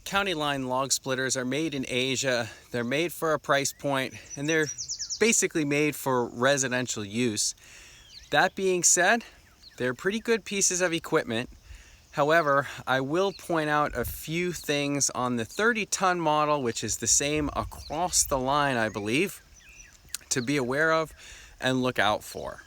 CountyLine log splitters are made in Asia. They're made for a price point, and they're basically made for residential use. That being said, they're pretty good pieces of equipment. However, I will point out a few things on the 30-ton model, which is the same across the line, I believe, to be aware of and look out for.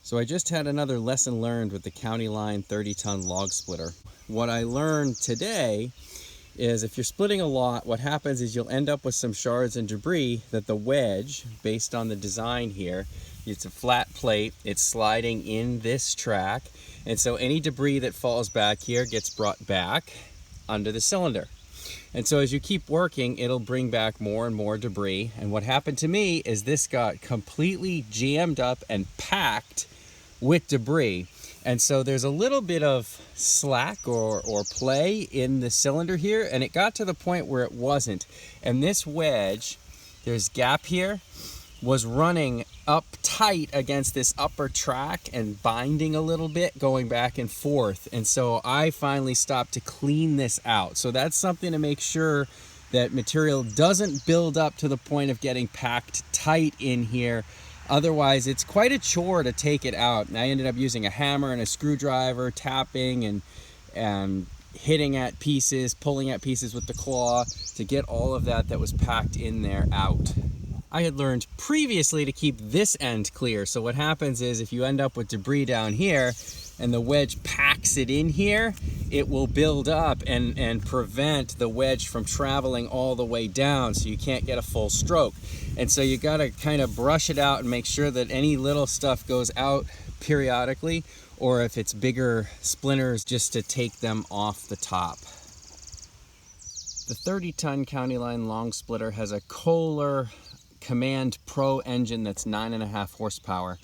So I just had another lesson learned with the CountyLine 30-ton log splitter. What I learned today is if you're splitting a lot, what happens is you'll end up with some shards and debris that the wedge, based on the design here, it's a flat plate, it's sliding in this track, and so any debris that falls back here gets brought back under the cylinder. And so as you keep working, it'll bring back more and more debris. And what happened to me is this got completely jammed up and packed with debris. And so there's a little bit of slack or play in the cylinder here, and it got to the point where it wasn't. And this wedge, there's gap here, was running up tight against this upper track and binding a little bit, going back and forth. And so I finally stopped to clean this out. So that's something to make sure that material doesn't build up to the point of getting packed tight in here. Otherwise, it's quite a chore to take it out. And I ended up using a hammer and a screwdriver, tapping and hitting at pieces, pulling at pieces with the claw to get all of that was packed in there out. I had learned previously to keep this end clear. So what happens is if you end up with debris down here and the wedge packs it in here, it will build up and prevent the wedge from traveling all the way down, so you can't get a full stroke. And so you got to kind of brush it out and make sure that any little stuff goes out periodically, or if it's bigger splinters, just to take them off the top. The 30-ton CountyLine long splitter has a Kohler Command Pro engine that's 9.5 horsepower.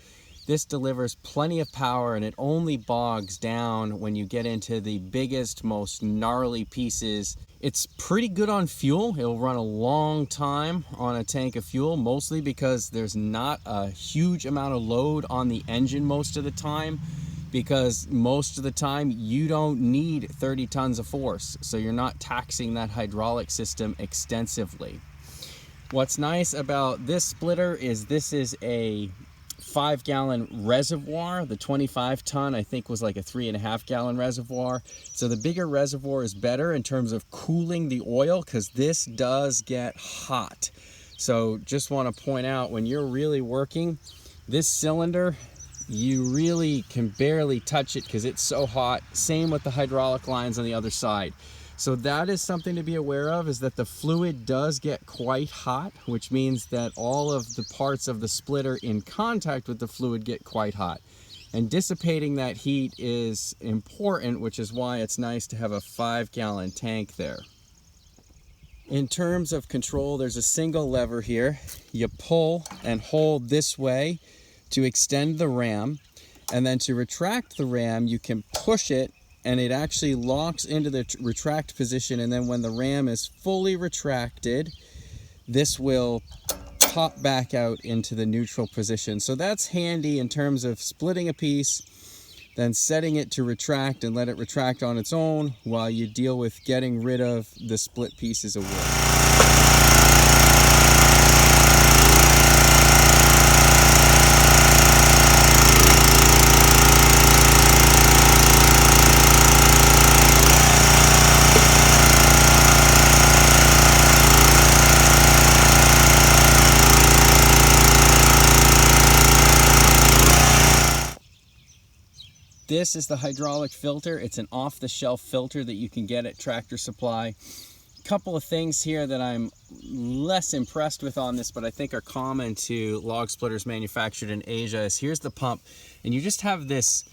This delivers plenty of power, and it only bogs down when you get into the biggest, most gnarly pieces. It's pretty good on fuel. It'll run a long time on a tank of fuel, mostly because there's not a huge amount of load on the engine most of the time, because most of the time you don't need 30 tons of force, so you're not taxing that hydraulic system extensively. What's nice about this splitter is this is a 5-gallon reservoir. The 25-ton I think was like a 3.5-gallon reservoir. So the bigger reservoir is better in terms of cooling the oil, because this does get hot. So just want to point out, when you're really working this cylinder, you really can barely touch it because it's so hot. Same with the hydraulic lines on the other side. So that is something to be aware of, is that the fluid does get quite hot, which means that all of the parts of the splitter in contact with the fluid get quite hot. And dissipating that heat is important, which is why it's nice to have a 5-gallon tank there. In terms of control, there's a single lever here. You pull and hold this way to extend the ram, and then to retract the ram, you can push it and it actually locks into the retract position, and then when the ram is fully retracted, this will pop back out into the neutral position. So that's handy in terms of splitting a piece, then setting it to retract and let it retract on its own while you deal with getting rid of the split pieces of wood. This is the hydraulic filter. It's an off-the-shelf filter that you can get at Tractor Supply. Couple of things here that I'm less impressed with on this, but I think are common to log splitters manufactured in Asia, is here's the pump, and you just have this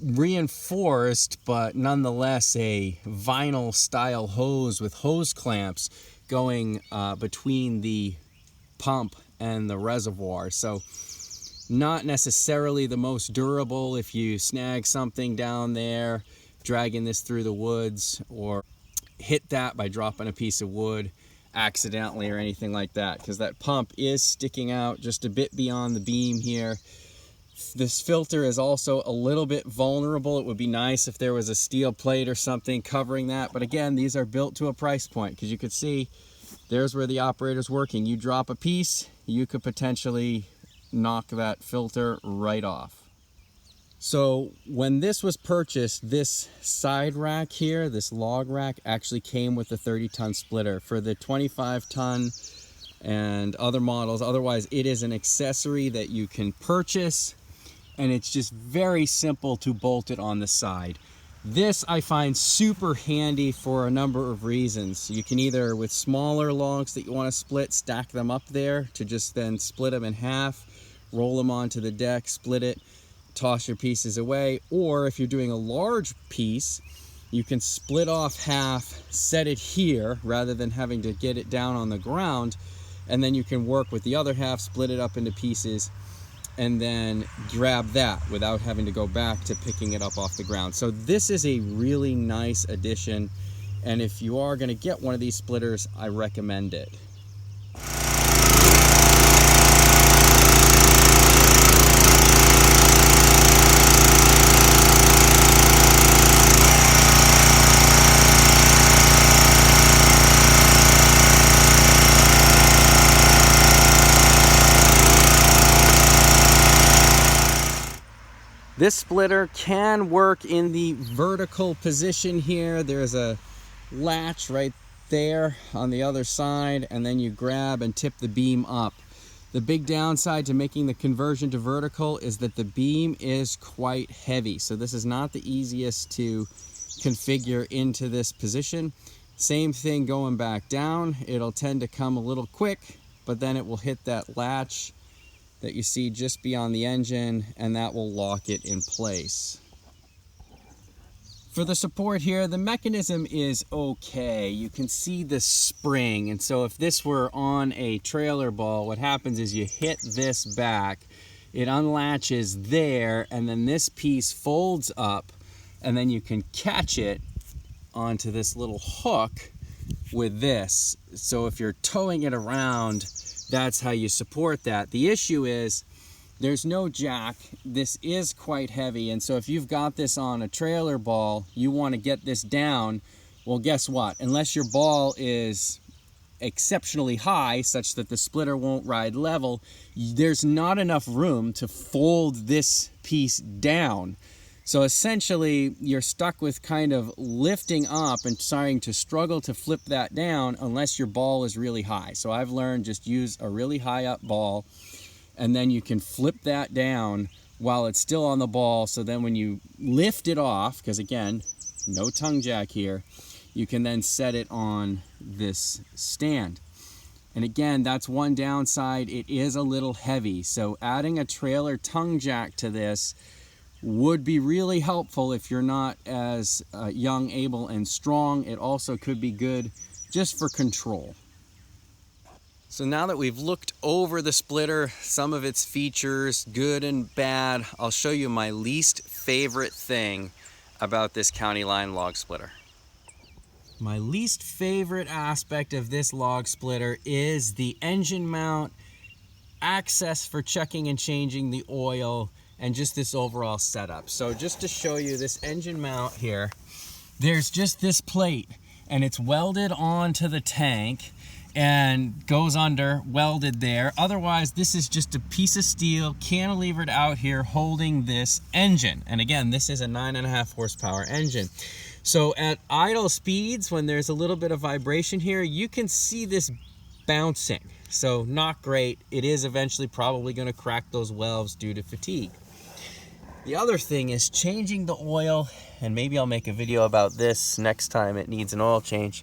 reinforced but nonetheless a vinyl style hose with hose clamps going between the pump and the reservoir. So not necessarily the most durable if you snag something down there dragging this through the woods, or hit that by dropping a piece of wood accidentally or anything like that, because that pump is sticking out just a bit beyond the beam here. This filter is also a little bit vulnerable. It would be nice if there was a steel plate or something covering that, but again, these are built to a price point, because you could see there's where the operator's working. You drop a piece, you could potentially knock that filter right off. So when this was purchased, this side rack here, this log rack, actually came with the 30-ton splitter. For the 25-ton and other models, otherwise it is an accessory that you can purchase, and it's just very simple to bolt it on the side. This I find super handy for a number of reasons. You can either, with smaller logs that you want to split, stack them up there to just then split them in half, roll them onto the deck, split it, toss your pieces away. Or if you're doing a large piece, you can split off half, set it here rather than having to get it down on the ground, and then you can work with the other half, split it up into pieces, and then grab that without having to go back to picking it up off the ground. So this is a really nice addition, and if you are going to get one of these splitters, I recommend it. This splitter can work in the vertical position here. There's a latch right there on the other side, and then you grab and tip the beam up. The big downside to making the conversion to vertical is that the beam is quite heavy. So this is not the easiest to configure into this position. Same thing going back down. It'll tend to come a little quick, but then it will hit that latch that you see just beyond the engine, and that will lock it in place. For the support here, the mechanism is okay. You can see the spring, and so if this were on a trailer ball, what happens is you hit this back, it unlatches there, and then this piece folds up, and then you can catch it onto this little hook with this. So if you're towing it around, that's how you support that. The issue is there's no jack. This is quite heavy, and so if you've got this on a trailer ball, you want to get this down, well, guess what? Unless your ball is exceptionally high such that the splitter won't ride level, there's not enough room to fold this piece down. So essentially, you're stuck with kind of lifting up and trying to struggle to flip that down unless your ball is really high. So I've learned just use a really high up ball, and then you can flip that down while it's still on the ball. So then when you lift it off, because again, no tongue jack here, you can then set it on this stand. And again, that's one downside. It is a little heavy. So adding a trailer tongue jack to this would be really helpful if you're not as young, able, and strong. It also could be good just for control. So now that we've looked over the splitter, some of its features, good and bad, I'll show you my least favorite thing about this CountyLine log splitter. My least favorite aspect of this log splitter is the engine mount, access for checking and changing the oil, and just this overall setup. So just to show you this engine mount here, there's just this plate, and it's welded onto the tank and goes under, welded there. Otherwise, this is just a piece of steel cantilevered out here holding this engine. And again, this is a 9.5 horsepower engine. So at idle speeds, when there's a little bit of vibration here, you can see this bouncing. So not great. It is eventually probably going to crack those valves due to fatigue. The other thing is changing the oil, and maybe I'll make a video about this next time it needs an oil change,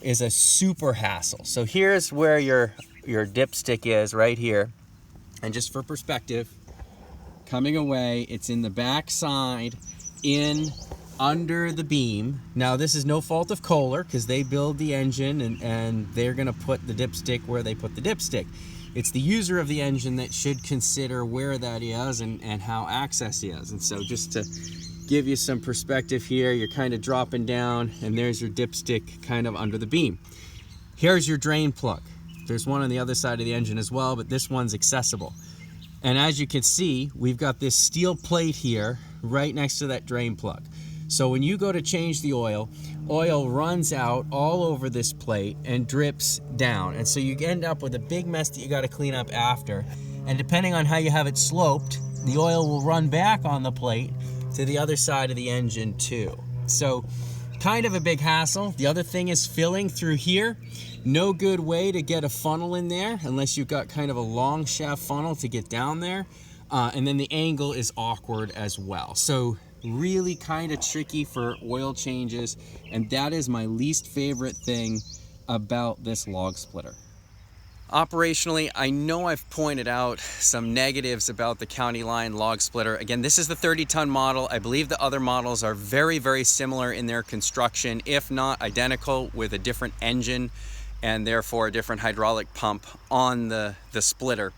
is a super hassle. So here's where your dipstick is, right here. And just for perspective, coming away, it's in the back side, in under the beam. Now this is no fault of Kohler, because they build the engine and they're gonna put the dipstick where they put the dipstick. It's the user of the engine that should consider where that is and how access is. And so just to give you some perspective here, you're kind of dropping down and there's your dipstick kind of under the beam. Here's your drain plug. There's one on the other side of the engine as well, but this one's accessible. And as you can see, we've got this steel plate here right next to that drain plug. So when you go to change the oil runs out all over this plate and drips down. And so you end up with a big mess that you got to clean up after. And depending on how you have it sloped, the oil will run back on the plate to the other side of the engine too. So kind of a big hassle. The other thing is filling through here. No good way to get a funnel in there unless you've got kind of a long shaft funnel to get down there. And then the angle is awkward as well. So really kind of tricky for oil changes, and that is my least favorite thing about this log splitter. Operationally, I know I've pointed out some negatives about the CountyLine log splitter. Again, this is the 30-ton model. I believe the other models are very, very similar in their construction, if not identical, with a different engine and therefore a different hydraulic pump on the splitter.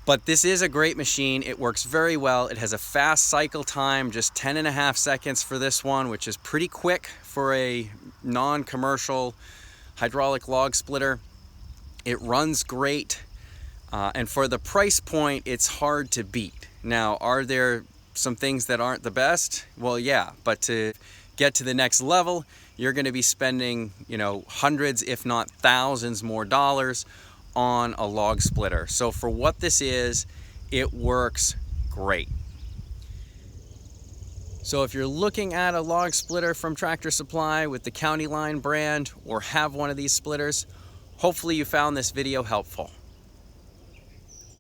But this is a great machine. It works very well. It has a fast cycle time, just 10.5 seconds for this one, which is pretty quick for a non-commercial hydraulic log splitter. It runs great. And for the price point, it's hard to beat. Now, are there some things that aren't the best? Well, yeah, but to get to the next level, you're gonna be spending, hundreds, if not thousands more dollars on a log splitter. So for what this is, it works great. So if you're looking at a log splitter from Tractor Supply with the CountyLine brand or have one of these splitters, hopefully you found this video helpful.